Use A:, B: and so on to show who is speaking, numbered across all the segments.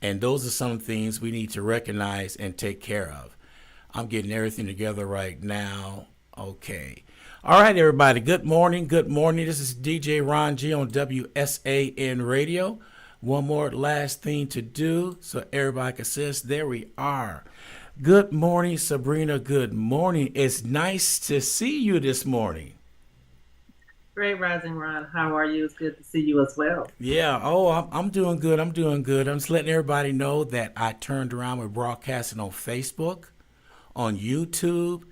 A: And those are some things we need to recognize and take care of. I'm getting everything together right now. Okay. All right, everybody. Good morning. Good morning. This is DJ Ron G on WSAN Radio. One more last thing to do so everybody can see us. There we are. Good morning, Zebrina. Good morning. It's nice to see you this morning.
B: Great Rising Ron, how are you? It's good to see you as well.
A: Yeah. Oh, I'm doing good. I'm doing good. I'm just letting everybody know that I turned around with broadcasting on Facebook, on YouTube,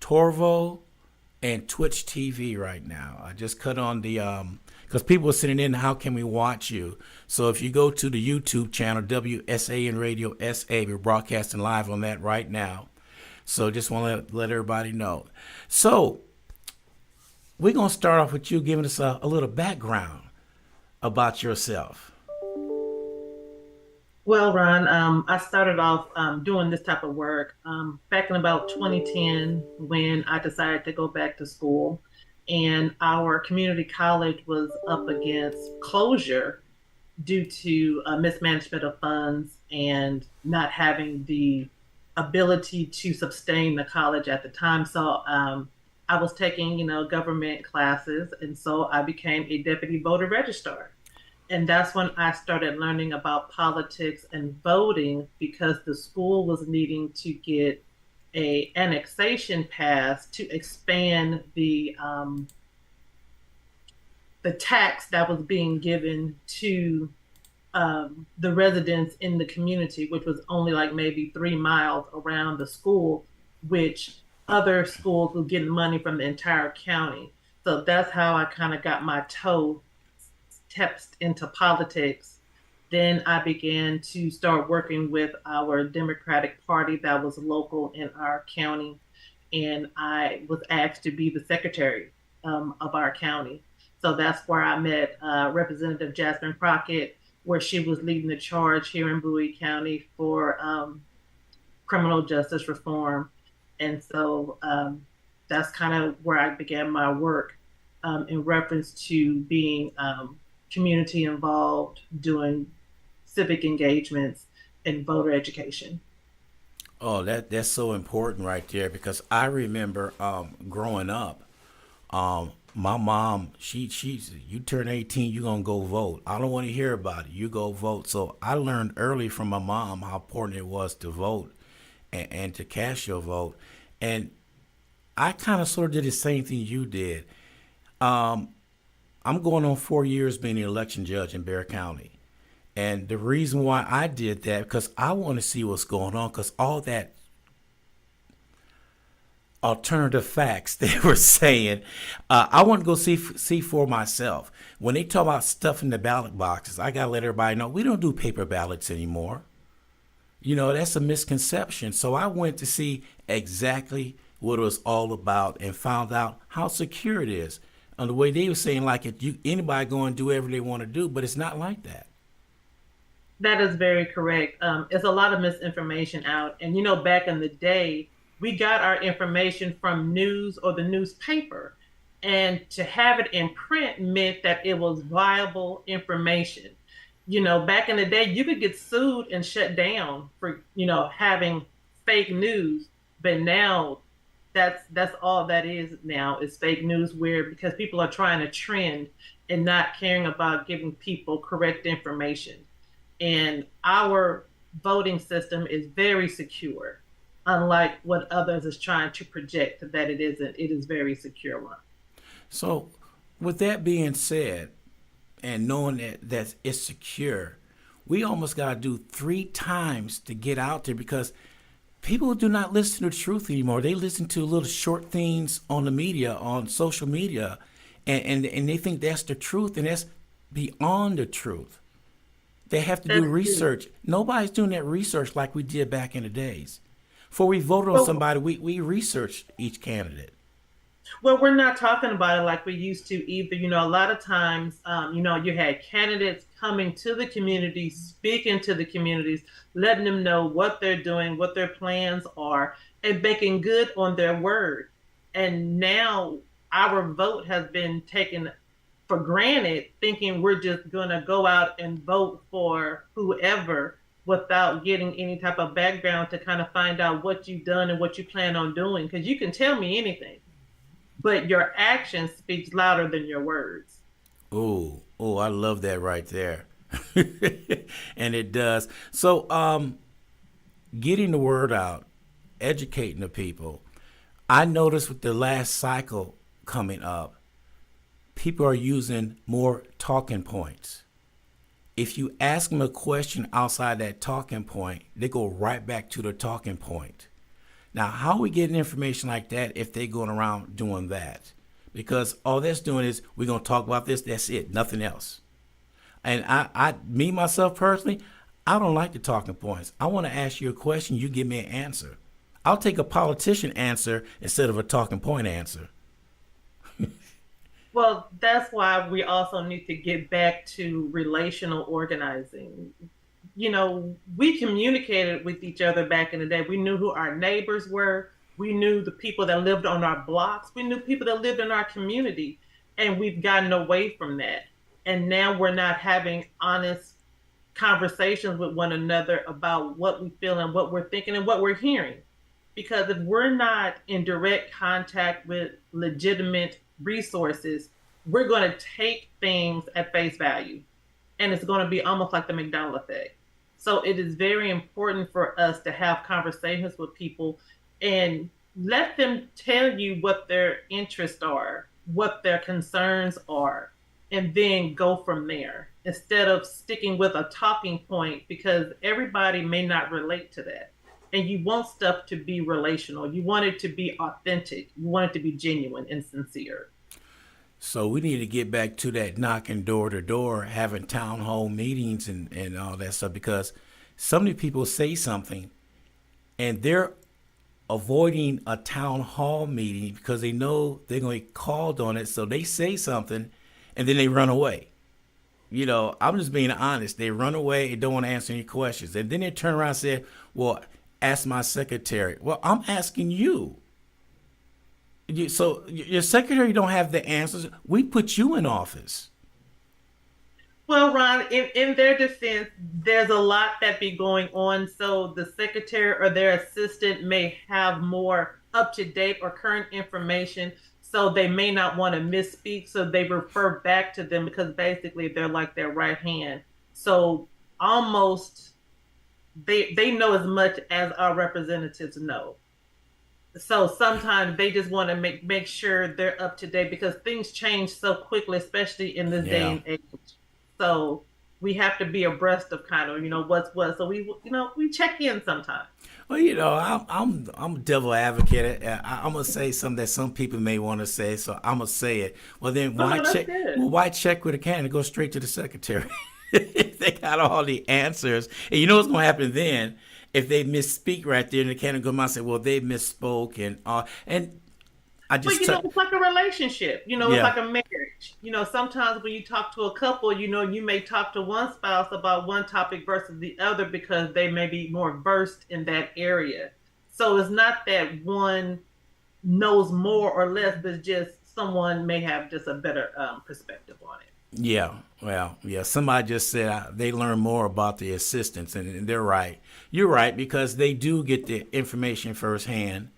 A: Torvo, and Twitch TV right now. I just cut on the because people are sitting in. How can we watch you? So if you go to the YouTube channel WSAN Radio SA, we're broadcasting live on that right now. So just want to let everybody know. So we're gonna start off with you giving us a little background about yourself.
B: Well, Ron, I started off doing this type of work back in about 2010 when I decided to go back to school. And our community college was up against closure due to mismanagement of funds and not having the ability to sustain the college at the time. So I was taking, government classes, and so I became a deputy voter registrar. And that's when I started learning about politics and voting because the school was needing to get a annexation passed to expand the tax that was being given to the residents in the community, which was only like maybe 3 miles around the school, which other schools were getting money from the entire county. So that's how I kind of got my toe stepped into politics. Then I began to start working with our Democratic Party that was local in our county. And I was asked to be the secretary of our county. So that's where I met Representative Jasmine Crockett, where she was leading the charge here in Bowie County for criminal justice reform. And so that's kind of where I began my work in reference to being community involved, doing civic engagements and voter education.
A: Oh, that's so important right there because I remember growing up. My mom, she's you turn 18, you gonna go vote. I don't want to hear about it. You go vote. So I learned early from my mom how important it was to vote and to cast your vote. And I kind of sort of did the same thing you did. Um, I'm going on 4 years being an election judge in Bear County. And the reason why I did that, because I want to see what's going on, because all that alternative facts they were saying, I want to go see for myself. When they talk about stuff in the ballot boxes, I got to let everybody know we don't do paper ballots anymore. That's a misconception. So I went to see exactly what it was all about and found out how secure it is. And the way they were saying, like, if you anybody go and do whatever they want to do, but it's not like that.
B: That is very correct. It's a lot of misinformation out. And, back in the day, we got our information from news or the newspaper. And to have it in print meant that it was viable information. Back in the day, you could get sued and shut down for, having fake news. But now that's all that is now is fake news where because people are trying to trend and not caring about giving people correct information. And our voting system is very secure, unlike what others is trying to project that it isn't. It is very secure one.
A: So, with that being said, and knowing that it's secure, we almost got to do 3 times to get out there because people do not listen to the truth anymore. They listen to little short things on the media, on social media, and they think that's the truth, and that's beyond the truth. They have to do
B: That's true.
A: research. Nobody's doing that research like we did back in the days. Before we voted on
B: Well,
A: somebody, we researched each candidate.
B: well, we're not talking about it like we used to either. A lot of times, you had candidates coming to the communities, speaking to the communities, letting them know what they're doing, what their plans are, and making good on their word. And now our vote has been taken for granted, thinking we're just going to go out and vote for whoever without getting any type of background to kind of find out what you've done and what you plan on doing. Because you can tell me anything, but your action speaks louder than your words.
A: Oh, oh, I love that right there. And it does. So, getting the word out, educating the people. I noticed with the last cycle coming up, people are using more talking points. If you ask them a question outside that talking point, they go right back to the talking point. Now, how are we getting information like that if they're going around doing that? Because all that's doing is we're going to talk about this, that's it, nothing else. And me, myself personally, I don't like the talking points. I want to ask you a question, you give me an answer. I'll take a politician answer instead of a talking point answer.
B: Well, that's why we also need to get back to relational organizing. We communicated with each other back in the day. We knew who our neighbors were. We knew the people that lived on our blocks. We knew people that lived in our community. And we've gotten away from that. And now we're not having honest conversations with one another about what we feel and what we're thinking and what we're hearing. Because if we're not in direct contact with legitimate resources, we're going to take things at face value. And it's going to be almost like the McDonald effect. So it is very important for us to have conversations with people and let them tell you what their interests are, what their concerns are, and then go from there instead of sticking with a talking point because everybody may not relate to that. And you want stuff to be relational. You want it to be authentic. You want it to be genuine and sincere.
A: So we need to get back to that knocking door to door, having town hall meetings and all that stuff because so many people say something and they're avoiding a town hall meeting because they know they're going to get called on it. So they say something and then they run away. I'm just being honest. They run away and don't want to answer any questions. And then they turn around and say, well, ask my secretary. Well, I'm asking you. So your secretary don't have the answers. We put you in office.
B: Well, Ron, in their defense, there's a lot that be going on. So the secretary or their assistant may have more up to date or current information. So they may not want to misspeak. So they refer back to them because basically they're like their right hand. So almost they know as much as our representatives know. So sometimes they just want to make sure they're up to date because things change so quickly, especially in this day
A: Yeah.
B: and age. So we have to be abreast of kind of what's what. So we check in sometimes.
A: Well, I'm a devil advocate. I'm gonna say something that some people may want to say, so I'm gonna say it. Well, then
B: Oh
A: why
B: no, that's
A: check?
B: good.
A: Well, why check with a can and go straight to the secretary? If they got all the answers, and you know what's gonna happen then? If they misspeak right there, and the can go out and say, "Well, they misspoke," and I
B: Well,
A: just took,
B: it's like a relationship. It's
A: yeah,
B: like a marriage. Sometimes when you talk to a couple, you may talk to one spouse about one topic versus the other because they may be more versed in that area. So it's not that one knows more or less, but just someone may have just a better perspective on it.
A: yeah, well, yeah. Somebody just said they learn more about the assistants, and they're right. You're right because they do get the information firsthand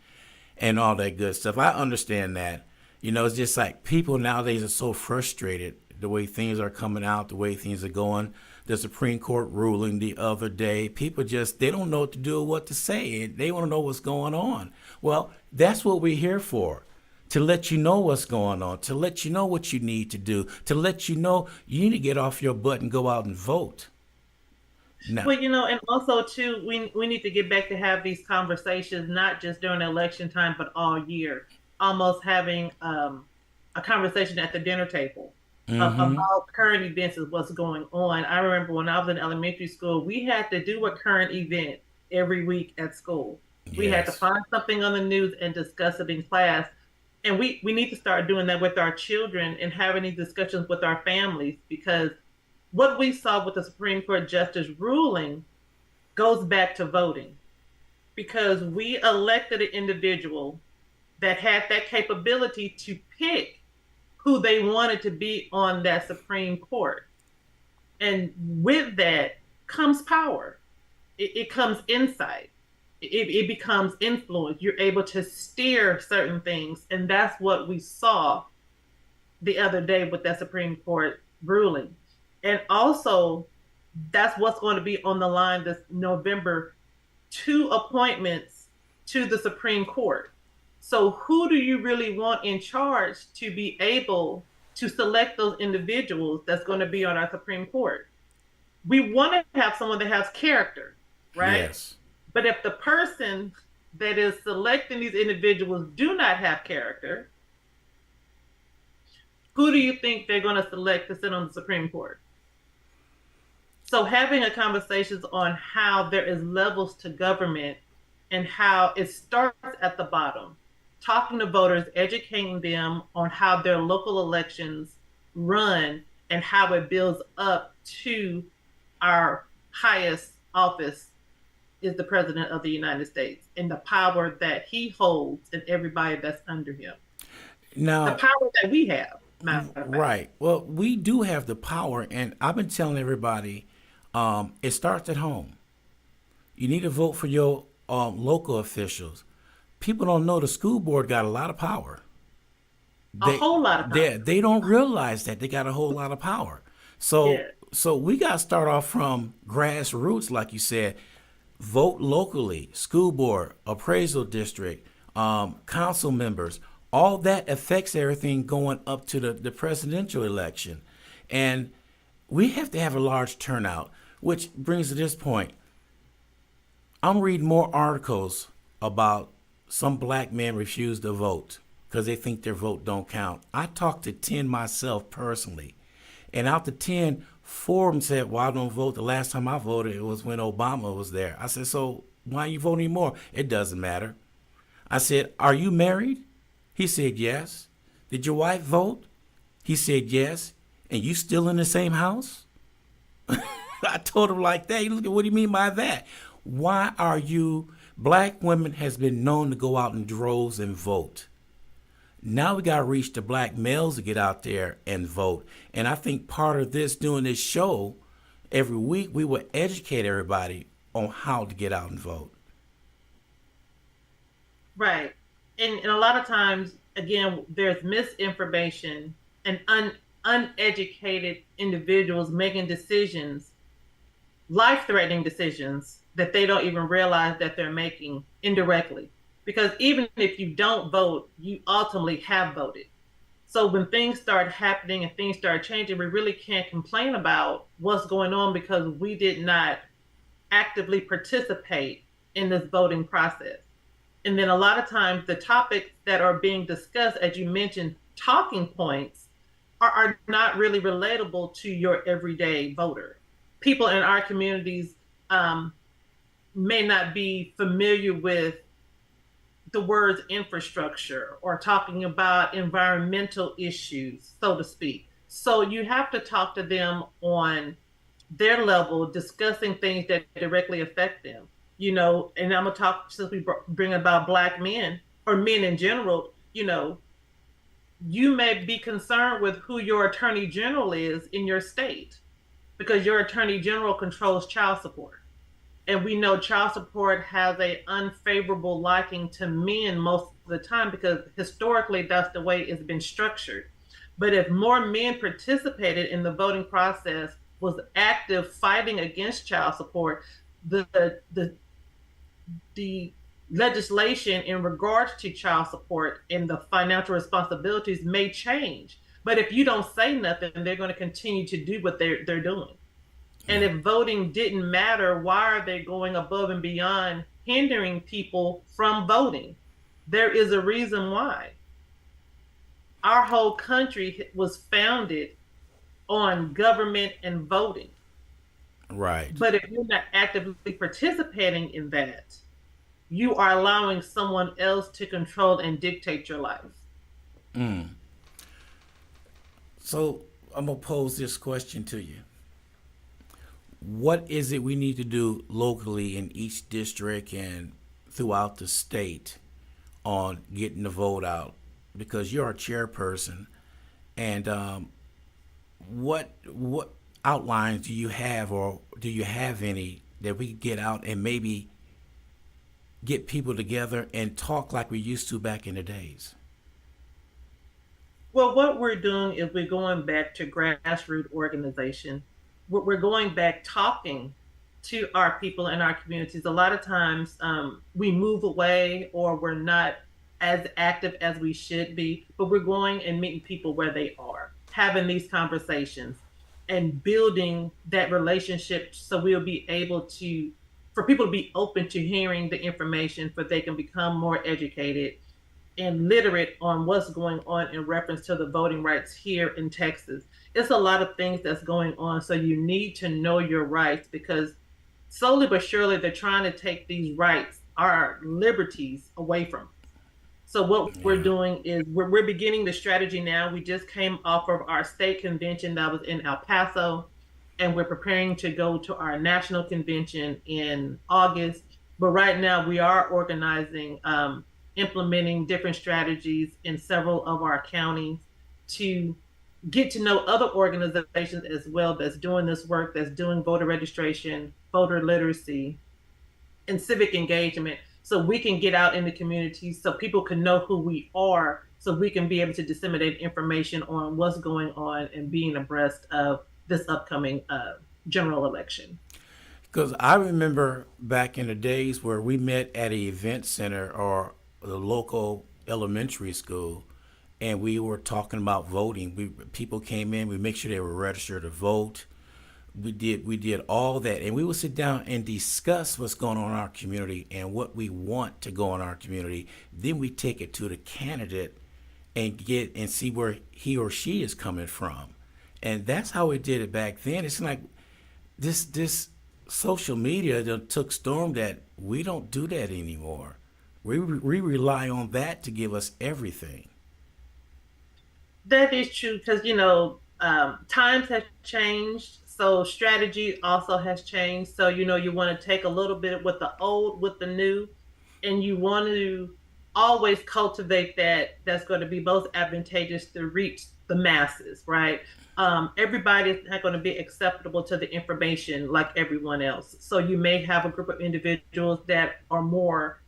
A: and all that good stuff. I understand that. It's just like people nowadays are so frustrated the way things are coming out, the way things are going. The Supreme Court ruling the other day, people just they don't know what to do or what to say. And they want to know what's going on. Well, that's what we're here for. To let you know what's going on, to let you know what you need to do, to let you know you need to get off your butt and go out and vote. Now,
B: Well, and also too, we need to get back to have these conversations, not just during election time, but all year. Almost having a conversation at the dinner table
A: mm-hmm.
B: about current events and what's going on. I remember when I was in elementary school, we had to do a current event every week at school. We had to
A: Yes.
B: find something on the news and discuss it in class. And we need to start doing that with our children and having these discussions with our families because what we saw with the Supreme Court justice ruling goes back to voting because we elected an individual that had that capability to pick who they wanted to be on that Supreme Court. And with that comes power. It comes insight. It becomes influence. You're able to steer certain things. And that's what we saw the other day with that Supreme Court ruling. And also, that's what's going to be on the line this November, 2 appointments to the Supreme Court. So, who do you really want in charge to be able to select those individuals that's going to be on our Supreme Court? We want to have someone that has character, right?
A: Yes.
B: But if the person that is selecting these individuals do not have character, who do you think they're going to select to sit on the Supreme Court? So having a conversations on how there is levels to government and how it starts at the bottom, talking to voters, educating them on how their local elections run and how it builds up to our highest office is the President of the United States and the power that he holds and everybody that's under him. The
A: Now,
B: power that we have, matter of fact.
A: right. Well, we do have the power, and I've been telling everybody, it starts at home. You need to vote for your local officials. People don't know the school board got a lot of power.
B: A whole lot of power.
A: They don't realize that they got a whole lot of power. So
B: Yeah.
A: so we got to start off from grassroots, like you said. Vote locally, school board, appraisal district, council members. All that affects everything going up to the presidential election, and we have to have a large turnout. Which brings to this point. I'm reading more articles about some black men refuse to vote because they think their vote don't count. I talked to 10 myself personally, and out the 10, 4 of them said, well, I don't vote. The last time I voted, it was when Obama was there. I said, so why are you voting more? It doesn't matter. I said, are you married? He said, yes. Did your wife vote? He said, yes. And you still in the same house? I told him like that. He looked at, what do you mean by that? Why are you, black women has been known to go out in droves and vote. Now we got to reach the black males to get out there and vote. And I think part of this, doing this show every week, we will educate everybody on how to get out and vote.
B: Right. And a lot of times, again, there's misinformation and uneducated individuals making decisions, life-threatening decisions that they don't even realize that they're making indirectly. Because even if you don't vote, you ultimately have voted. So when things start happening and things start changing, we really can't complain about what's going on because we did not actively participate in this voting process. And then a lot of times the topics that are being discussed, as you mentioned, talking points, are not really relatable to your everyday voter. People in our communities may not be familiar with the words infrastructure or talking about environmental issues, so to speak. So you have to talk to them on their level, discussing things that directly affect them. You know, and I'm gonna talk since we bring about black men or men in general. You know, you may be concerned with who your attorney general is in your state because your attorney general controls child support. And we know child support has an unfavorable liking to men most of the time because historically that's the way it's been structured. But if more men participated in the voting process, was active fighting against child support, the legislation in regards to child support and the financial responsibilities may change. But if you don't say nothing, they're going to continue to do what they're doing. And if voting didn't matter, why are they going above and beyond hindering people from voting? There is a reason why. Our whole country was founded on government and voting.
A: Right.
B: But if you're not actively participating in that, you are allowing someone else to control and dictate your life.
A: So I'm going to pose this question to you. What is it we need to do locally in each district and throughout the state on getting the vote out? Because you're a chairperson And what outlines do you have, or do you have any that we could get out and maybe get people together and talk like we used to back in the days?
B: Well, what we're doing is we're going back to grassroots organization. We're going back talking to our people in our communities. A lot of times we move away or we're not as active as we should be, but we're going and meeting people where they are, having these conversations and building that relationship so we'll be able to, for people to be open to hearing the information, so they can become more educated and literate on what's going on in reference to the voting rights here in Texas. It's a lot of things that's going on. So you need to know your rights because slowly but surely they're trying to take these rights, our liberties, away from us. So what we're
A: Yeah.
B: doing is we're beginning the strategy now. We just came off of our state convention that was in El Paso, and we're preparing to go to our national convention in August. But right now we are organizing, implementing different strategies in several of our counties to get to know other organizations as well that's doing this work, that's doing voter registration, voter literacy, and civic engagement so we can get out in the community so people can know who we are so we can be able to disseminate information on what's going on and being abreast of this upcoming general election.
A: Because I remember back in the days where we met at an event center or the local elementary school, and we were talking about voting. People came in, we make sure they were registered to vote. We did all that, and we would sit down and discuss what's going on in our community and what we want to go in our community. Then we take it to the candidate and get and see where he or she is coming from, and that's how we did it back then. It's like this social media that took storm that we don't do that anymore. We rely on that to give us everything.
B: That is true because times have changed, so strategy also has changed. So you want to take a little bit with the old with the new, and you want to always cultivate that's going to be both advantageous to reach the masses, right? Everybody is not going to be acceptable to the information like everyone else. So you may have a group of individuals that are more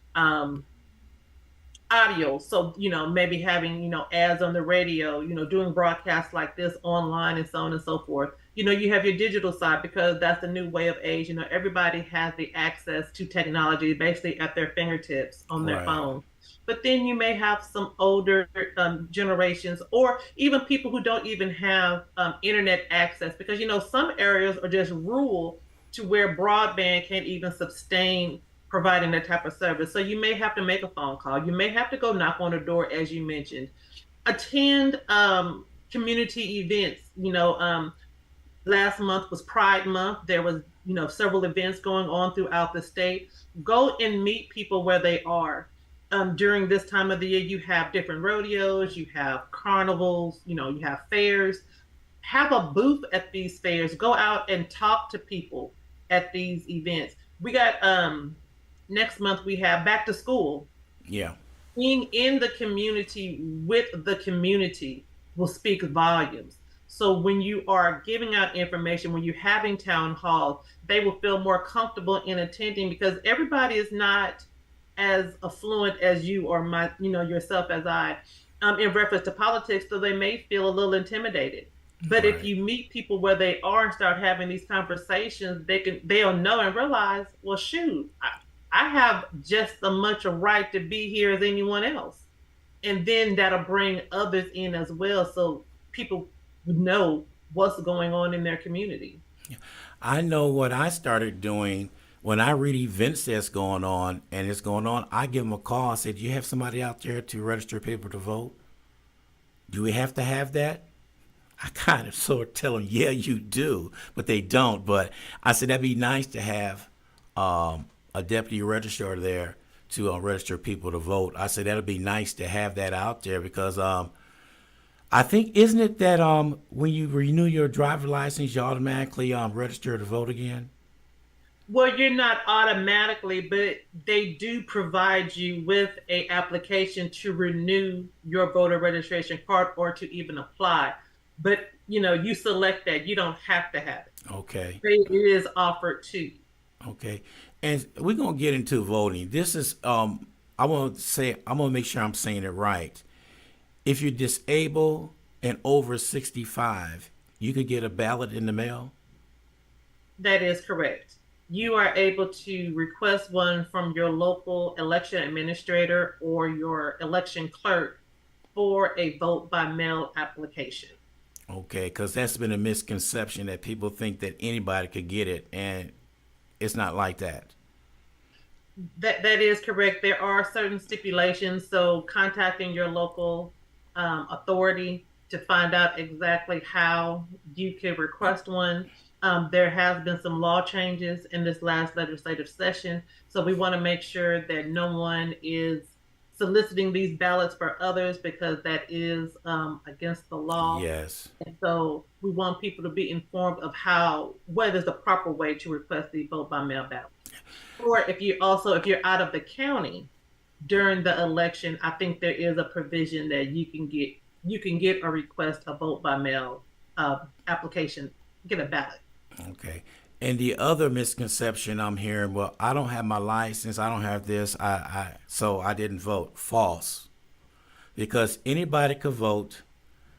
B: audio. So, maybe having, ads on the radio, doing broadcasts like this online and so on and so forth. You have your digital side because that's the new way of age. Everybody has the access to technology basically at their fingertips on their
A: Right.
B: phone. But then you may have some older generations or even people who don't even have internet access because, some areas are just rural to where broadband can't even sustain providing that type of service. So you may have to make a phone call. You may have to go knock on a door, as you mentioned. Attend community events. Last month was Pride Month. There was, several events going on throughout the state. Go and meet people where they are. During this time of the year, you have different rodeos, you have carnivals, you have fairs. Have a booth at these fairs. Go out and talk to people at these events. We got next month we have back to school.
A: Yeah.
B: Being in the community with the community will speak volumes. So when you are giving out information, when you're having town halls, they will feel more comfortable in attending because everybody is not as affluent as you or yourself as I in reference to politics, so they may feel a little intimidated. But if
A: Right.
B: you meet people where they are and start having these conversations, they'll know and realize, well, shoot, I have just as much a right to be here as anyone else. And then that'll bring others in as well, so people know what's going on in their community.
A: I know what I started doing when I read events that's going on and it's going on. I give them a call. I said, "Do you have somebody out there to register people to vote? Do we have to have that?" I kind of sort of tell them, "Yeah, you do," but they don't. But I said that'd be nice to have a deputy registrar there to register people to vote. I said that'd be nice to have that out there because I think isn't it that when you renew your driver license, you automatically register to vote again?
B: Well, you're not automatically, but they do provide you with a application to renew your voter registration card or to even apply. But you select that. You don't have to have it.
A: Okay.
B: It is offered to you.
A: Okay. And we're gonna get into voting. This is I'm gonna make sure I'm saying it right. If you're disabled and over 65, you could get a ballot in the mail.
B: That is correct. You are able to request one from your local election administrator or your election clerk for a vote by mail application.
A: Okay, because that's been a misconception that people think that anybody could get it, and it's not like that.
B: That is correct. There are certain stipulations, so contacting your local authority to find out exactly how you can request one. There has been some law changes in this last legislative session, so we want to make sure that no one is soliciting these ballots for others because that is against the law.
A: Yes.
B: And so we want people to be informed of what is the proper way to request the vote by mail ballot. Or if you're out of the county during the election, I think there is a provision that you can get or request a vote by mail application, get a ballot.
A: Okay. And the other misconception I'm hearing, well, I don't have my license, I don't have this, so I didn't vote. False. Because anybody could vote.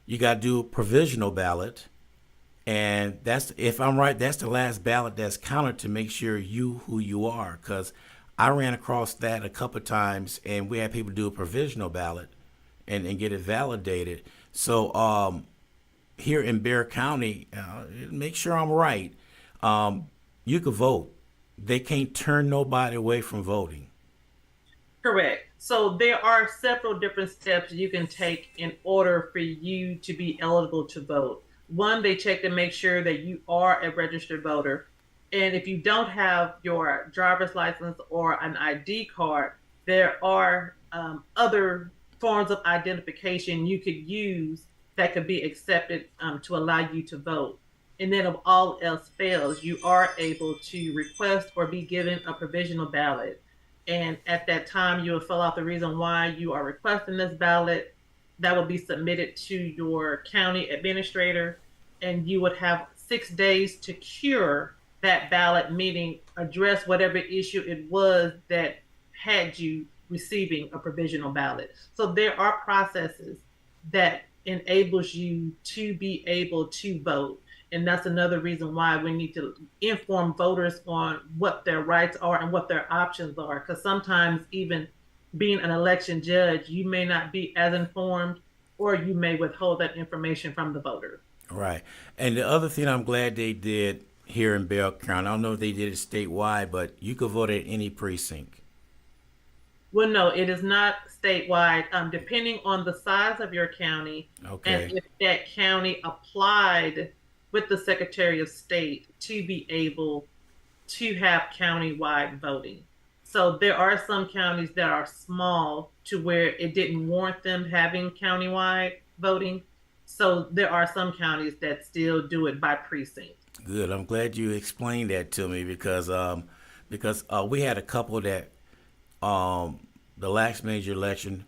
A: You got to do a provisional ballot, and that's, if I'm right, that's the last ballot that's counted to make sure you who you are. Because I ran across that a couple of times, and we had people do a provisional ballot and get it validated. So here in Bear County, make sure I'm right. You could vote. They can't turn nobody away from voting.
B: Correct. So there are several different steps you can take in order for you to be eligible to vote. One, they check to make sure that you are a registered voter. And if you don't have your driver's license or an ID card, there are other forms of identification you could use that could be accepted to allow you to vote. And then, if all else fails, you are able to request or be given a provisional ballot. And at that time, you will fill out the reason why you are requesting this ballot. That will be submitted to your county administrator, and you would have 6 days to cure that ballot, meaning address whatever issue it was that had you receiving a provisional ballot. So there are processes that enables you to be able to vote. And that's another reason why we need to inform voters on what their rights are and what their options are. Because sometimes, even being an election judge, you may not be as informed, or you may withhold that information from the voters.
A: Right. And the other thing I'm glad they did here in Bell County, I don't know if they did it statewide, but you could vote at any precinct.
B: Well, no, it is not statewide. Depending on the size of your county, and
A: Okay.
B: if that county applied with the Secretary of State to be able to have countywide voting. So there are some counties that are small to where it didn't warrant them having countywide voting. So there are some counties that still do it by precinct.
A: Good. I'm glad you explained that to me because we had a couple that the last major election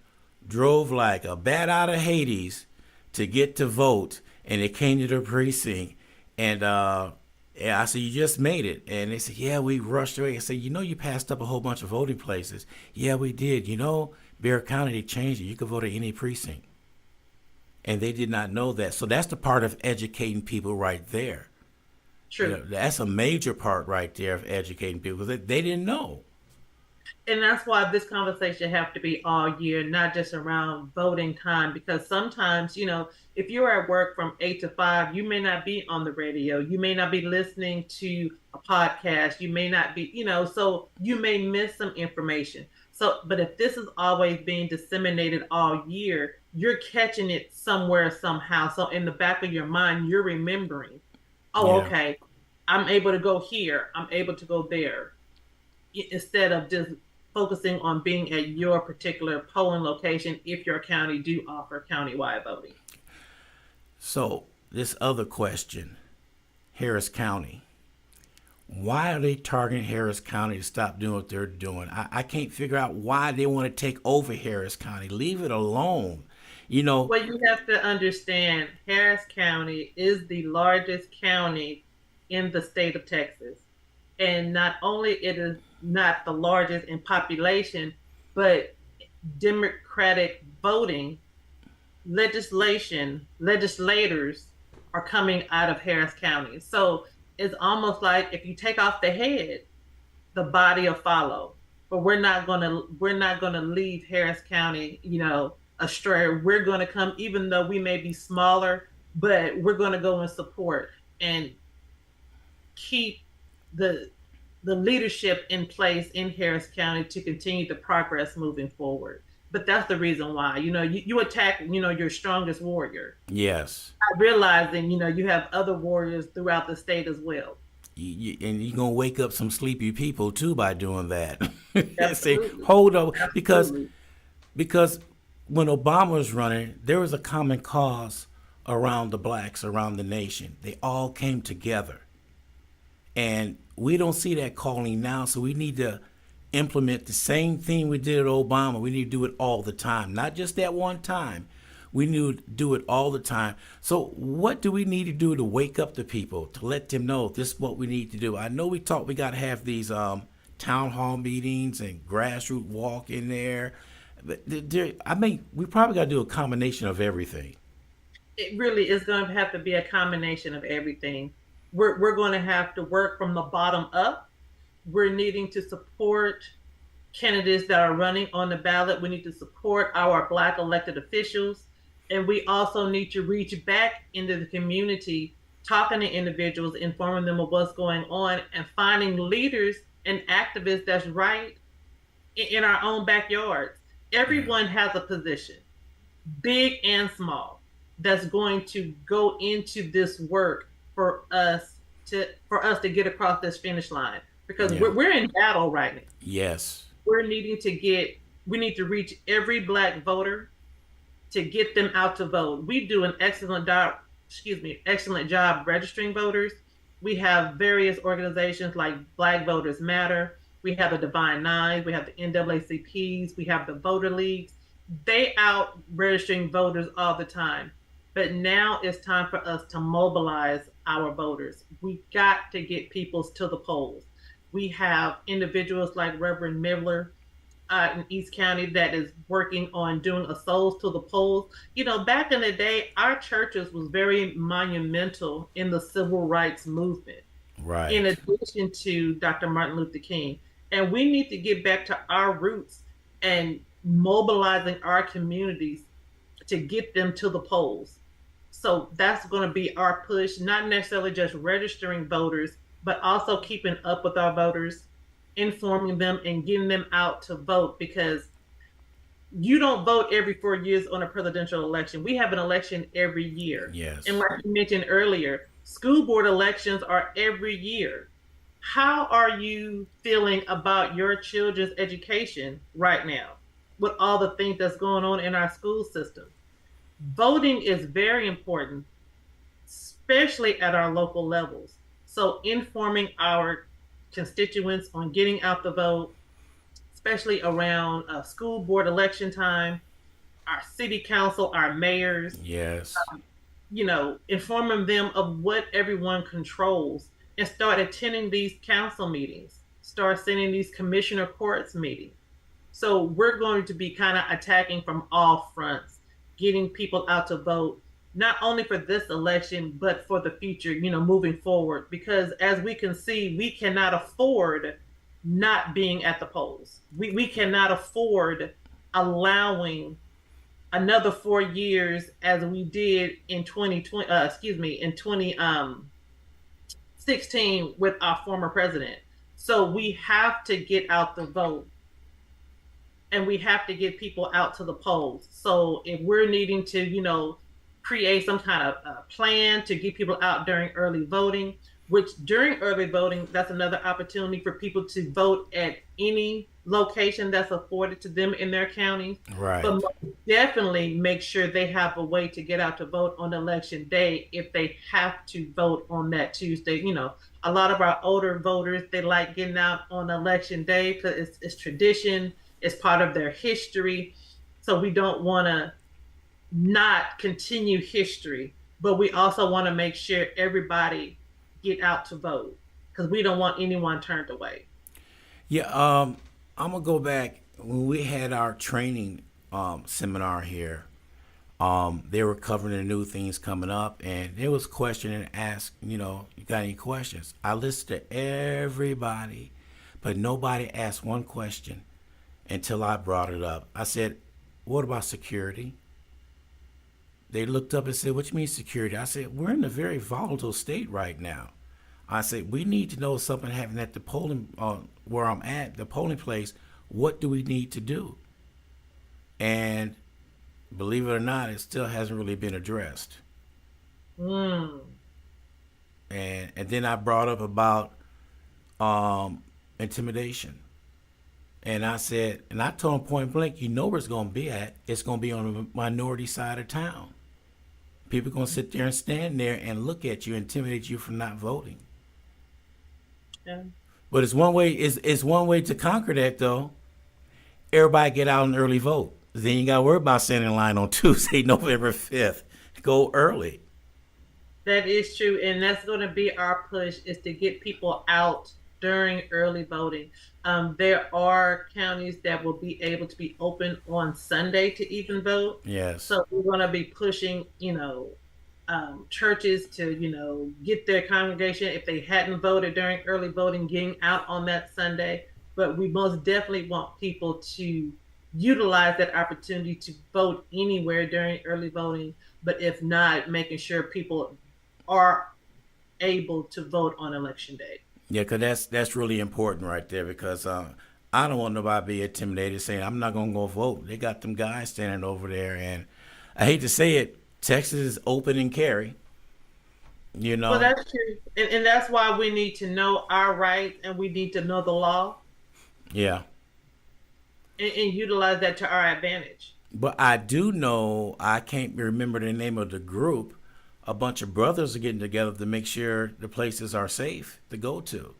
A: drove like a bat out of Hades to get to vote, and they came to the precinct, and yeah, I said, you just made it, and they said, yeah, we rushed away. I said, you passed up a whole bunch of voting places. Yeah, we did. Bear County, they changed it. You could vote at any precinct, and they did not know that. So that's the part of educating people right there.
B: True.
A: That's a major part right there of educating people because they didn't know.
B: And that's why this conversation have to be all year, not just around voting time. Because sometimes, if you're at work from 8 to 5, you may not be on the radio, you may not be listening to a podcast, you may not be, so you may miss some information. So, but if this is always being disseminated all year, you're catching it somewhere somehow. So in the back of your mind, you're remembering, oh,
A: Yeah.
B: okay, I'm able to go here, I'm able to go there, instead of just focusing on being at your particular polling location if your county do offer countywide voting.
A: So this other question, Harris County, Why are they targeting Harris County to stop doing what they're doing? I can't figure out why they want to take over Harris County. Leave it alone. You know,
B: Well, you have to understand Harris County is the largest county in the state of Texas. And not only it is not the largest in population, but Democratic voting legislators are coming out of Harris County. So it's almost like if you take off the head, the body will follow. But we're not gonna leave Harris County, astray. We're gonna come, even though we may be smaller, but we're gonna go and support and keep the the leadership in place in Harris County to continue the progress moving forward. But that's the reason why. You attack, your strongest warrior,
A: yes.
B: not realizing, you have other warriors throughout the state as well.
A: And you're gonna wake up some sleepy people too by doing that. Say,
B: Absolutely.
A: hold up, because
B: Absolutely.
A: because when Obama was running, there was a common cause around the blacks around the nation. They all came together, and we don't see that calling now. So we need to implement the same thing we did at Obama. We need to do it all the time, not just that one time. We need to do it all the time. So what do we need to do to wake up the people, to let them know this is what we need to do? I know we got to have these town hall meetings and grassroots walk in there. I mean, we probably got to do a combination of everything.
B: It really is going to have to be a combination of everything. We're going to have to work from the bottom up. We're needing to support candidates that are running on the ballot. We need to support our Black elected officials. And we also need to reach back into the community, talking to individuals, informing them of what's going on, and finding leaders and activists that's right in our own backyards.
A: Yeah.
B: Everyone has a position, big and small, that's going to go into this work for us to get across this finish line, because
A: Yeah.
B: we're in battle right now.
A: Yes.
B: We need to reach every Black voter to get them out to vote. We do an excellent job registering voters. We have various organizations like Black Voters Matter. We have the Divine Nine. We have the NAACPs. We have the Voter Leagues. They out registering voters all the time. But now it's time for us to mobilize our voters. We got to get people to the polls. We have individuals like Reverend Miller in East County that is working on doing a souls to the polls. Back in the day, our churches was very monumental in the civil rights movement, in
A: Right.
B: addition to Dr. Martin Luther King. And we need to get back to our roots and mobilizing our communities to get them to the polls. So that's going to be our push, not necessarily just registering voters, but also keeping up with our voters, informing them and getting them out to vote, because you don't vote every 4 years on a presidential election. We have an election every year.
A: Yes.
B: And like you mentioned earlier, school board elections are every year. How are you feeling about your children's education right now with all the things that's going on in our school system? Voting is very important, especially at our local levels. So informing our constituents on getting out the vote, especially around school board election time, our city council, our mayors,
A: Yes.
B: informing them of what everyone controls, and start attending these council meetings, start sending these commissioner courts meetings. So we're going to be kind of attacking from all fronts, getting people out to vote, not only for this election, but for the future, moving forward. Because as we can see, we cannot afford not being at the polls. We cannot afford allowing another 4 years as we did in 2020, in 2016 with our former president. So we have to get out the vote, and we have to get people out to the polls. So if we're needing to, create some kind of plan to get people out during early voting, which during early voting, that's another opportunity for people to vote at any location that's afforded to them in their county. But
A: Right.
B: most definitely make sure they have a way to get out to vote on election day if they have to vote on that Tuesday. A lot of our older voters, they like getting out on election day because it's tradition, it's part of their history. So we don't want to not continue history, but we also want to make sure everybody get out to vote because we don't want anyone turned away.
A: Yeah, I'm gonna go back when we had our training seminar here. They were covering the new things coming up, and there was question and ask. You got any questions? I listened to everybody, but nobody asked one question until I brought it up. I said, "What about security?" They looked up and said, "What you mean security?" I said, "We're in a very volatile state right now." I said, "We need to know if something happened at the polling where I'm at, the polling place. What do we need to do?" And believe it or not, it still hasn't really been addressed.
B: Mm.
A: And then I brought up about intimidation. And I said, and I told him point blank, you know where it's going to be at. It's going to be on the minority side of town. People are going to sit there and stand there and look at you, intimidate you from not voting.
B: Yeah.
A: But it's one way. It's one way to conquer that though. Everybody get out and early vote. Then you got to worry about standing in line on Tuesday, November 5th. Go early.
B: That is true, and that's going to be our push is to get people out during early voting. There are counties that will be able to be open on Sunday to even vote,
A: Yes.
B: so we're going to be pushing, churches to, get their congregation if they hadn't voted during early voting, getting out on that Sunday. But we most definitely want people to utilize that opportunity to vote anywhere during early voting. But if not, making sure people are able to vote on election day.
A: Yeah, cause that's really important right there. Because I don't want nobody to be intimidated saying I'm not gonna go vote. They got them guys standing over there, and I hate to say it, Texas is open and carry. You
B: Well,
A: know.
B: that's true. And that's why we need to know our rights and we need to know the law
A: Yeah.
B: and utilize that to our advantage.
A: But I do know I can't remember the name of the group. A bunch of brothers are getting together to make sure the places are safe to go to.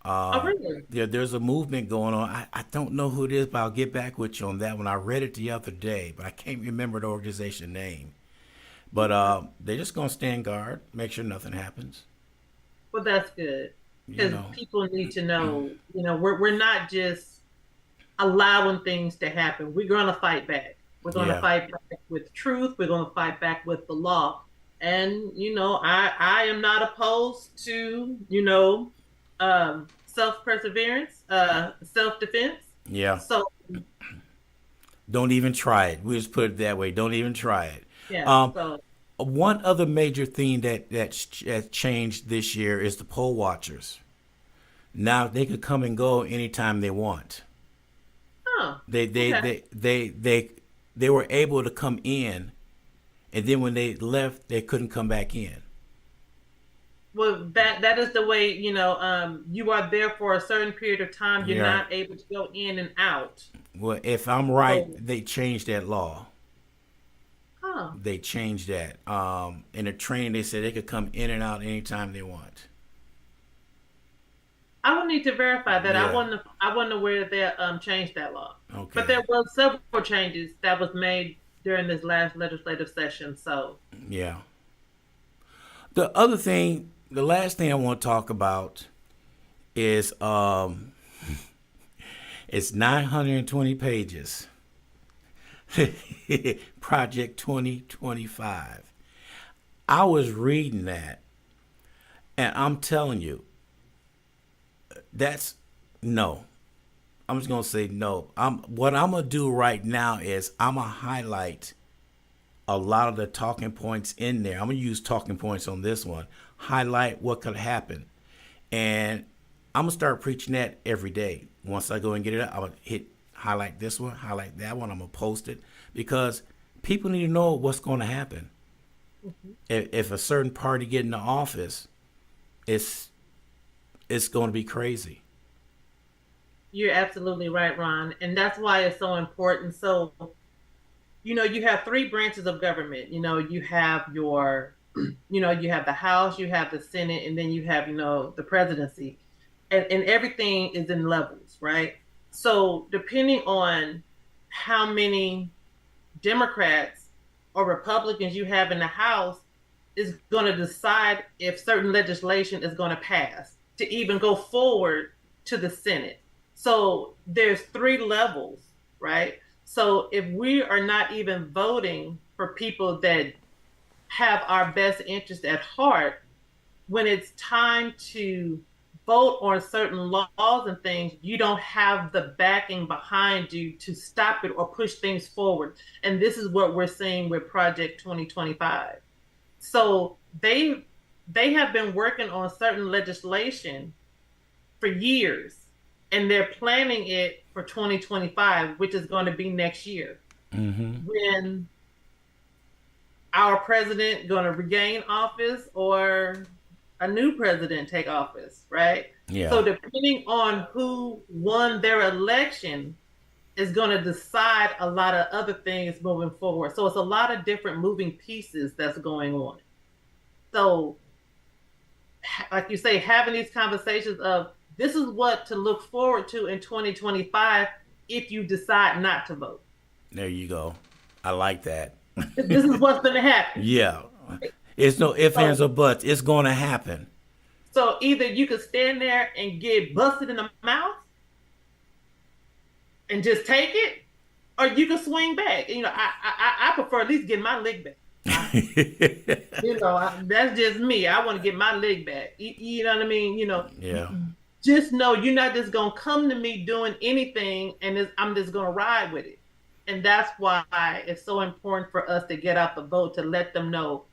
B: Oh, really?
A: There's a movement going on. I don't know who it is, but I'll get back with you on that one. I read it the other day, but I can't remember the organization name. But
B: Okay.
A: they're just gonna stand guard, make sure nothing happens.
B: Well, that's good
A: You
B: because
A: know.
B: people need to know, we're not just allowing things to happen. We're going to fight back. We're going to
A: Yeah.
B: fight back with truth. We're going to fight back with the law. And I am not opposed to self perseverance, self defense.
A: Yeah.
B: So
A: Don't even try it. We just put it that way. Don't even try it.
B: yeah,
A: Um,
B: so
A: One other major thing that changed this year is the poll watchers. Now they could come and go anytime they want.
B: oh,
A: They they
B: okay.
A: they they they they were able to come in, and then when they left, they couldn't come back in.
B: Well, that is the way you are there for a certain period of time. You're
A: Yeah.
B: not able to go in and out.
A: Well, if I'm right,
B: So,
A: they changed that law.
B: huh.
A: They changed that. In the training, they said they could come in and out anytime they want.
B: I will need to verify that. I
A: Yeah.
B: wasn't I wasn't aware that they changed that law. But
A: Okay.
B: there was several changes that was made during this last legislative session. So
A: Yeah. The other thing, the last thing I want to talk about is it's 920 pages. Project 2025. I was reading that, and I'm telling you, that's no. I'm just gonna say no. What I'm gonna do right now is I'm gonna highlight a lot of the talking points in there. I'm gonna use talking points on this one. Highlight what could happen, and I'm gonna start preaching that every day. Once I go and get it, I'm gonna hit highlight this one, highlight that one. I'm gonna post it because people need to know what's going to happen.
B: mhm.
A: If a certain party get into office, it's it's going to be crazy.
B: You're absolutely right, Ron. And that's why it's so important. So you have three branches of government. You have your, you have the House, you have the Senate, and then you have, the presidency. And everything is in levels, right? So depending on how many Democrats or Republicans you have in the House is going to decide if certain legislation is going to pass to even go forward to the Senate. So there's three levels, right? So if we are not even voting for people that have our best interest at heart, when it's time to vote on certain laws and things, you don't have the backing behind you to stop it or push things forward. And this is what we're seeing with Project 2025. So they have been working on certain legislation for years, and they're planning it for 2025, which is going to be next year. When our president going to regain office or a new president take office, right?
A: Yeah.
B: So depending on who won their election is going to decide a lot of other things moving forward. So it's a lot of different moving pieces that's going on. So, like you say, having these conversations of this is what to look forward to in 2025 if you decide not to vote.
A: There you go. I like that.
B: This is what's going to happen.
A: Yeah. It's no ifs, ands, or buts. It's going to happen.
B: So either you could stand there and get busted in the mouth and just take it, or you can swing back. I prefer at least getting my leg back. That's just me. I want to get my leg back. You know what I mean?
A: Yeah.
B: Just know you're not just gonna come to me doing anything, and I'm just gonna ride with it. And that's why it's so important for us to get out the vote to let them know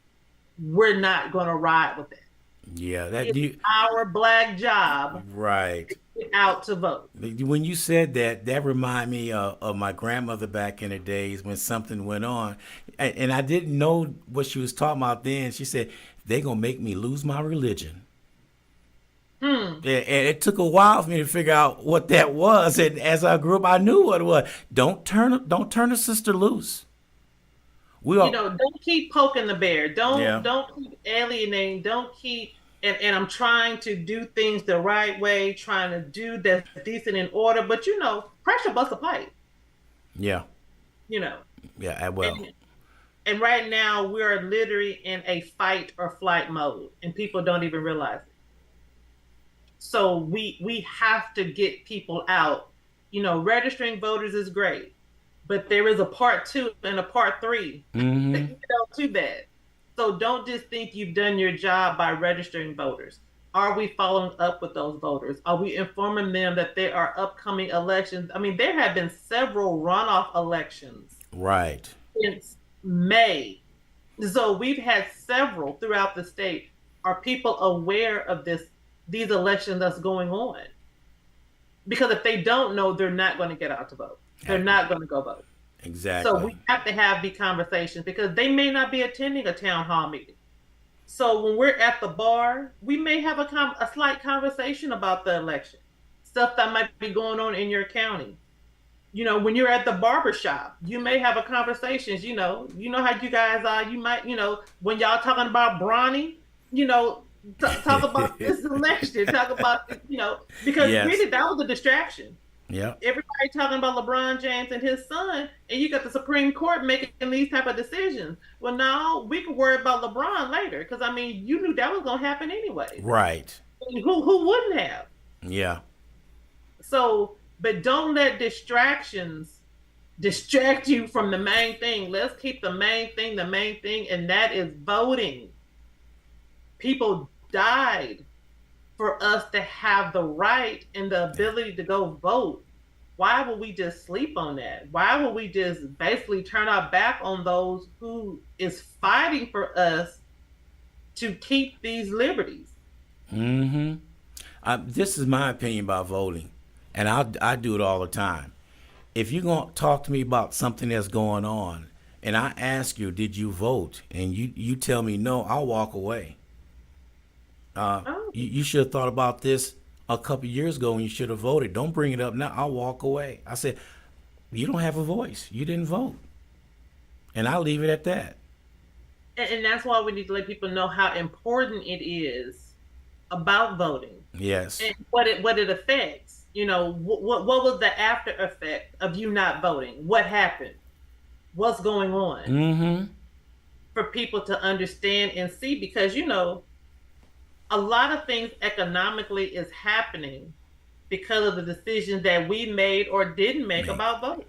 B: we're not gonna ride with it.
A: Yeah,
B: it's our Black job,
A: right?
B: To get out to vote.
A: When you said that reminded me of my grandmother back in the days when something went on, and I didn't know what she was talking about then. She said they're gonna make me lose my religion. And it took a while for me to figure out what that was. And as I grew up, I knew what it was. Don't turn a sister loose.
B: Don't keep poking the bear. Don't keep alienating. Don't keep and I'm trying to do things the right way, trying to do that's decent in order. But pressure busts a pipe.
A: Yeah. Yeah. Well.
B: And right now we're literally in a fight or flight mode, and people don't even realize it. So we have to get people out. Registering voters is great, but there is a part 2 and a part 3 to that. So don't just think you've done your job by registering voters. Are we following up with those voters? Are we informing them that there are upcoming elections? I mean, there have been several runoff elections.
A: Right.
B: Since May. So we've had several throughout the state. Are people aware of these elections that's going on? Because if they don't know, they're not going to get out to vote. They're not going to go vote.
A: Exactly.
B: So we have to have these conversations because they may not be attending a town hall meeting. So when we're at the bar, we may have a slight conversation about the election, stuff that might be going on in your county. When you're at the barber shop, you may have a conversation. You know how you guys are. You might, when y'all talking about Bronny, talk about this election, talk about, because really that was a distraction.
A: Yeah.
B: Everybody talking about LeBron James and his son, and you got the Supreme Court making these type of decisions. Well, now we can worry about LeBron later, because you knew that was going to happen anyway.
A: Right.
B: Who wouldn't have?
A: Yeah.
B: So, but don't let distractions distract you from the main thing. Let's keep the main thing, and that is voting. People died for us to have the right and the ability to go vote. Why would we just sleep on that? Why would we just basically turn our back on those who is fighting for us to keep these liberties?
A: This is my opinion about voting, and I do it all the time. If you're going to talk to me about something that's going on, and I ask you, did you vote? And you tell me no, I'll walk away. You should have thought about this a couple years ago when you should have voted. Don't bring it up now. I'll walk away. I said, you don't have a voice. You didn't vote. And I'll leave it at that.
B: And that's why we need to let people know how important it is about voting
A: Yes.
B: and what it affects. What was the after effect of you not voting? What happened? What's going on?
A: Mm-hmm.
B: For people to understand and see, because a lot of things economically is happening because of the decisions that we made or didn't make
A: Make
B: about voting.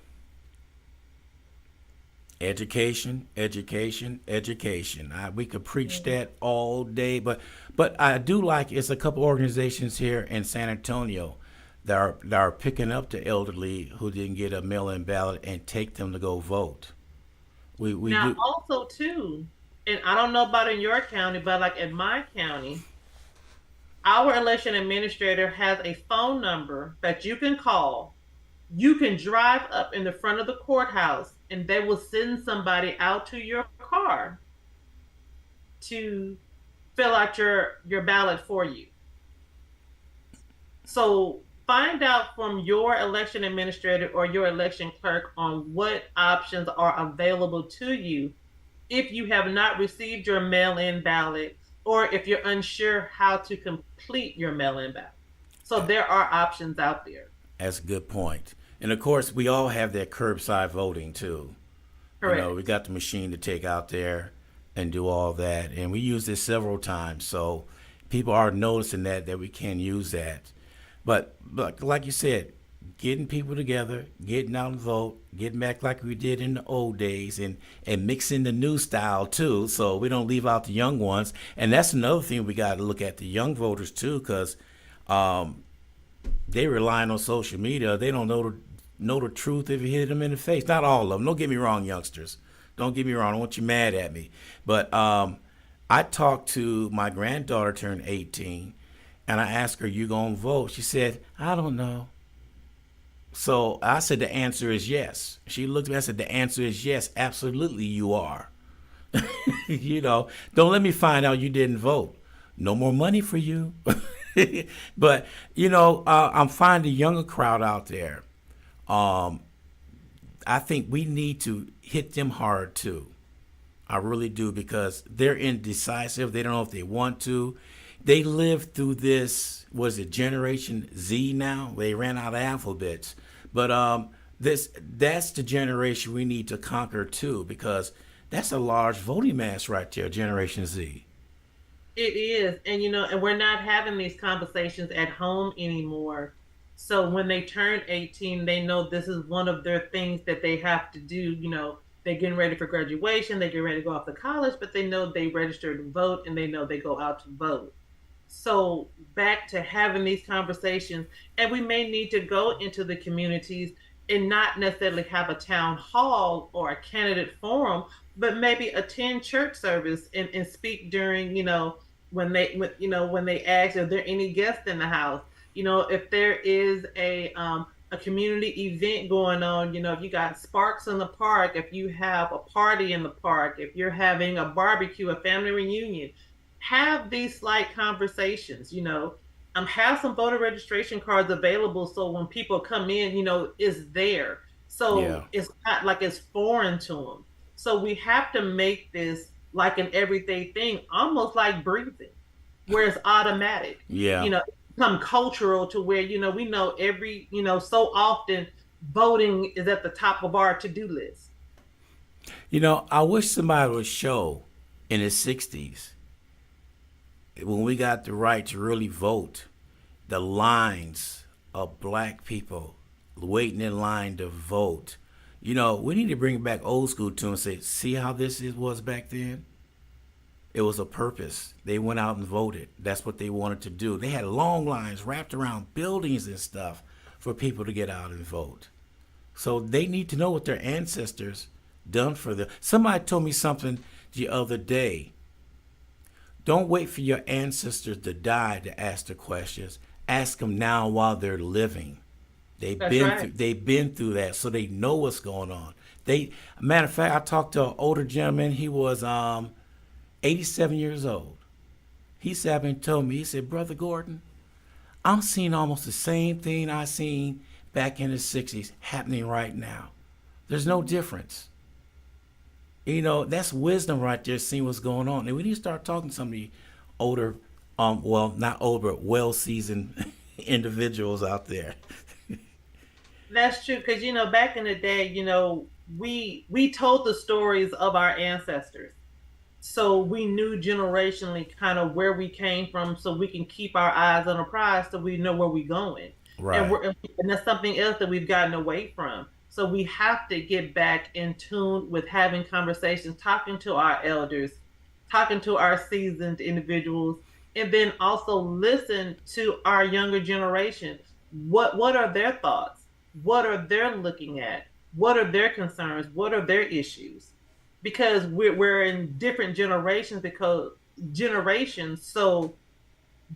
A: education, education, education. We could preach
B: Mhm.
A: that all day, but I do like it's a couple organizations here in San Antonio that are picking up the elderly who didn't get a mail-in ballot and take them to go vote. We
B: Now,
A: do.
B: also too, and I don't know about in your county, but like in my county, our election administrator has a phone number that you can call. You can drive up in the front of the courthouse and they will send somebody out to your car to fill out your ballot for you. So find out from your election administrator or your election clerk on what options are available to you if you have not received your mail-in ballot or if you're unsure how to complete your mail-in ballot. So there are options out there.
A: That's a good point. And of course, we all have that curbside voting too. We
B: Correct.
A: got the machine to take out there and do all that, and we use this several times. So people are noticing that we can use that. But like you said, getting people together, getting out and vote, getting back like we did in the old days, and mixing the new style too, so we don't leave out the young ones. And that's another thing we got to look at the young voters too, because they relying on social media. They don't know the truth if you hit them in the face. Not all of them. Don't get me wrong, youngsters. Don't get me wrong. I don't want you mad at me. But I talked to my granddaughter turned 18, and I asked her, "You gonna vote?" She said, "I don't know." So I said, "The answer is yes." She looked at me. I said, "The answer is yes. Absolutely, you are." Don't let me find out you didn't vote. No more money for you. But I'm finding a younger crowd out there. Um, I think we need to hit them hard too. I really do, because they're indecisive. They don't know if they want to. They lived through this. Was it Generation Z now? They ran out of alphabets, but that's the generation we need to conquer too, because that's a large voting mass right there, Generation Z.
B: It is. And we're not having these conversations at home anymore. So when they turn 18, they know this is one of their things that they have to do. They're getting ready for graduation, they get ready to go off to college, but they know they registered to vote and they know they go out to vote. So back to having these conversations, and we may need to go into the communities and not necessarily have a town hall or a candidate forum, but maybe attend church service and speak during, when they ask, are there any guests in the house? If there is a community event going on, if you got sparks in the park, if you have a party in the park, if you're having a barbecue, a family reunion, have these slight conversations. Have some voter registration cards available so when people come in, it's there. So
A: Yeah.
B: it's not like it's foreign to them. So we have to make this like an everyday thing, almost like breathing, where it's automatic.
A: Yeah.
B: Become cultural to where we know so often voting is at the top of our to-do list.
A: I wish somebody would show in the 60s, when we got the right to really vote, the lines of black people waiting in line to vote. We need to bring it back old school to and say, see how was back then? It was a purpose. They went out and voted. That's what they wanted to do. They had long lines wrapped around buildings and stuff for people to get out and vote. So they need to know what their ancestors done for them. Somebody told me something the other day. Don't wait for your ancestors to die to ask the questions. Ask them now while they're living.
B: That's right.
A: They've been through that, so they know what's going on. Matter of fact, I talked to an older gentleman. He was 87 years old. He sat up and told me. He said, "Brother Gordon, I'm seeing almost the same thing I seen back in the '60s happening right now. There's no difference. That's wisdom right there, seeing what's going on. And we need to start talking to some of the older, well, not older, but well seasoned individuals out there.
B: That's true because back in the day, we told the stories of our ancestors, so we knew generationally kind of where we came from, so we can keep our eyes on the prize, so we know where we're going. And
A: Right.
B: we're and that's something else that we've gotten away from. So we have to get back in tune with having conversations, talking to our elders, talking to our seasoned individuals, and then also listen to our younger generation. What are their thoughts? What are they looking at? What are their concerns? What are their issues? Because we're in different generations, so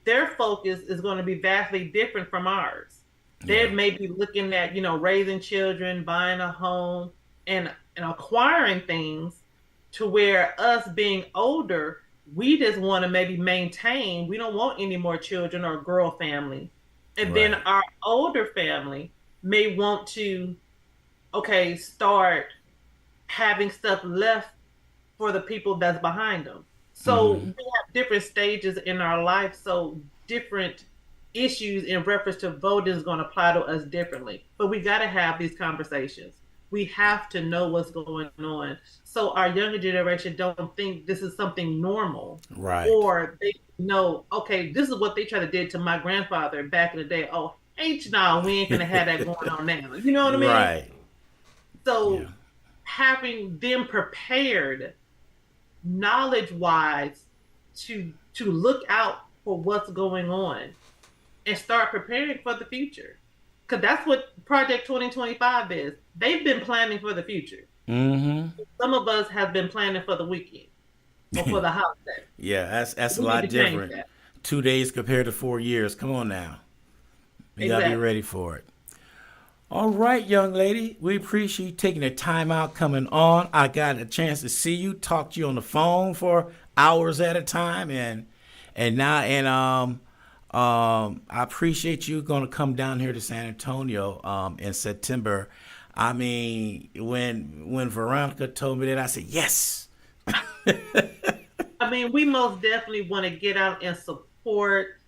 B: their focus is going to be vastly different from ours. They
A: Yeah.
B: may be looking at, raising children, buying a home, and acquiring things, to where us being older, we just want to maybe maintain. We don't want any more children or girl family. And then
A: Right.
B: our older family may want to, okay, start having stuff left for the people that's behind them. So we
A: Hmm.
B: have different stages in our life. So different issues in reference to voting is going to apply to us differently. But we got to have these conversations. We have to know what's going on, so our younger generation don't think this is something normal,
A: Right.
B: or they know, okay, this is what they tried to did to my grandfather back in the day. Oh, H now, we ain't gonna have that going on now. You know what I mean?
A: Right. Yeah.
B: So having them prepared knowledge wise to look out for what's going on and start preparing for the future, because that's what Project 2025 is. They've been planning for the future.
A: Hmm.
B: Some of us have been planning for the weekend or for the holiday.
A: Yeah, that's a
B: We need
A: lot
B: to change
A: different.
B: that.
A: 2 days compared to 4 years. Come on now. You gotta be
B: Exactly.
A: ready for it. All right, young lady. We appreciate you taking the time out coming on. I got a chance to see you, talk to you on the phone for hours at a time, and I appreciate you going to come down here to San Antonio in September. I mean, when Veronica told me that, I said yes.
B: I mean, we most definitely want to get out and support.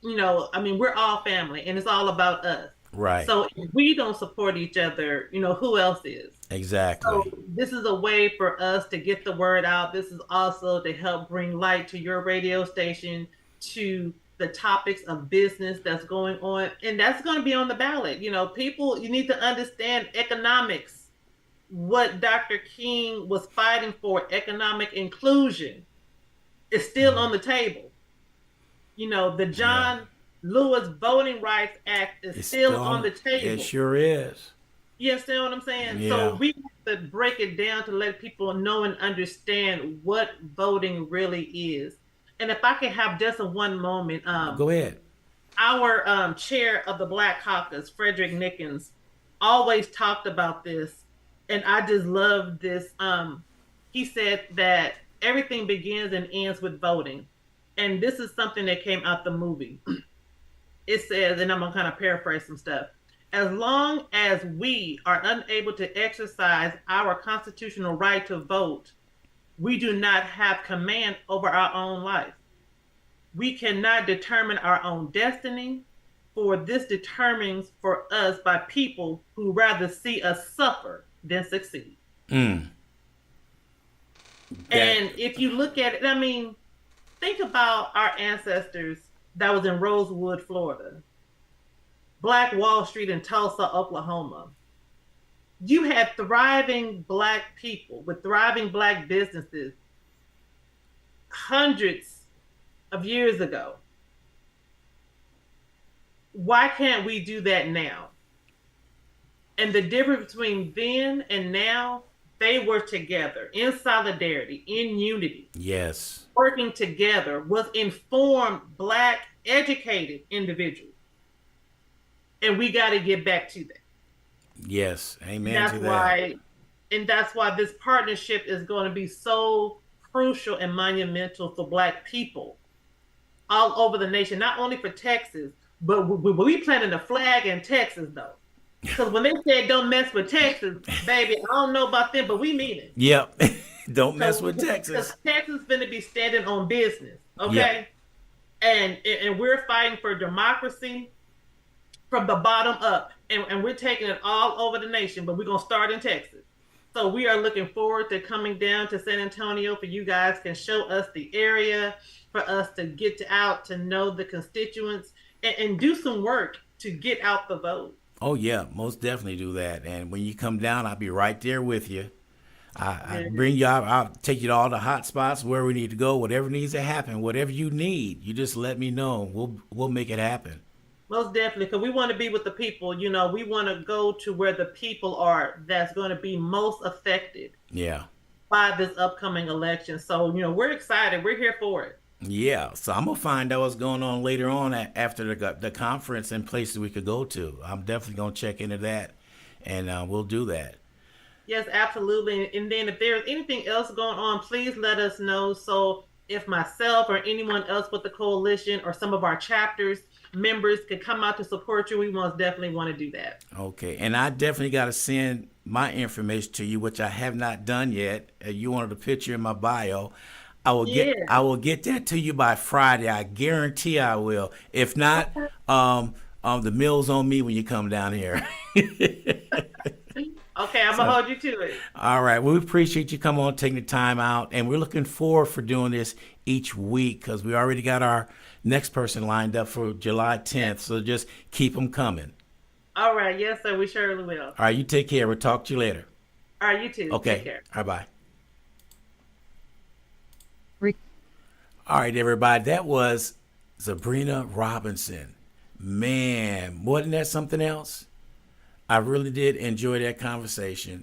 B: I mean, we're all family and it's all about us.
A: Right.
B: So if we don't support each other, who else is? So
A: Exactly.
B: this is a way for us to get the word out. This is also to help bring light to your radio station, to the topics of business that's going on. And that's going to be on the ballot. People, you need to understand economics. What Dr. King was fighting for, economic inclusion, is still on the table. The
A: Yeah.
B: John Lewis Voting Rights Act is
A: It's
B: still
A: still
B: on
A: on.
B: the
A: It
B: table.
A: sure is.
B: You understand what I'm saying? So
A: Yeah.
B: we have to break it down to let people know and understand what voting really is. And if I can have just a one moment,
A: Go ahead.
B: our chair of the Black Caucus, Frederick Nickens, always talked about this, and I just love this. He said that everything begins and ends with voting, and this is something that came out the movie. It says, and I'm gonna kind of paraphrase some stuff. As long as we are unable to exercise our constitutional right to vote, we do not have command over our own life. We cannot determine our own destiny, for this determines for us by people who rather see us suffer than succeed.
A: Mm. That.
B: And if you look at it, I mean, think about our ancestors that was in Rosewood, Florida, Black Wall Street in Tulsa, Oklahoma. You had thriving Black people with thriving Black businesses hundreds of years ago. Why can't we do that now? And the difference between then and now, they were together in solidarity, in unity,
A: Yes.
B: working together, was informed, Black, educated individuals. And we got to get back to that.
A: Yes.
B: And
A: Amen to
B: that's
A: that.
B: why, and that's why this partnership is going to be so crucial and monumental for Black people all over the nation, not only for Texas, but we planted a flag in Texas though. Because when they said don't mess with Texas, baby, I don't know about them, but we mean it.
A: Yep. Don't mess
B: because
A: with Texas.
B: Texas is going to be standing on business,
A: Yep.
B: okay? And we're fighting for democracy from the bottom up, and we're taking it all over the nation. But we're gonna start in Texas. So we are looking forward to coming down to San Antonio for you guys can show us the area, for us to out to know the constituents and do some work to get out the vote.
A: Oh yeah, most definitely do that. And when you come down, I'll be right there with you. I
B: Yeah.
A: bring you out. I'll take you to all the hot spots where we need to go. Whatever needs to happen, whatever you need, you just let me know. We'll make it happen.
B: Most definitely, because we want to be with the people. You know, we want to go to where the people are that's going to be most affected
A: Yeah.
B: by this upcoming election. So, we're excited. We're here for it.
A: Yeah, so I'm gonna find out what's going on later on after the conference and places we could go to. I'm definitely gonna check into that, and we'll do that.
B: Yes, absolutely. And then if there's anything else going on, please let us know. So if myself or anyone else with the coalition or some of our chapters members could come out to support you, we most definitely want to do that.
A: Okay, and I definitely got to send my information to you, which I have not done yet. You wanted a picture in my bio. I
B: Yeah.
A: will get that to you by Friday. I guarantee I will. If not, the mill's on me when you come down here.
B: Okay, I'm gonna
A: So,
B: hold you to it.
A: all right. Well, we appreciate you coming on, taking the time out, and we're looking forward for doing this each week because we already got our next person lined up for July 10th. So just keep them coming.
B: All right, yes, sir. We surely will.
A: All right. You take care. We'll talk to you later.
B: All right, you too. Take
A: Okay.
B: care.
A: All right. Bye. All right, everybody. That was Zebrina Robertson. Man, wasn't that something else? I really did enjoy that conversation.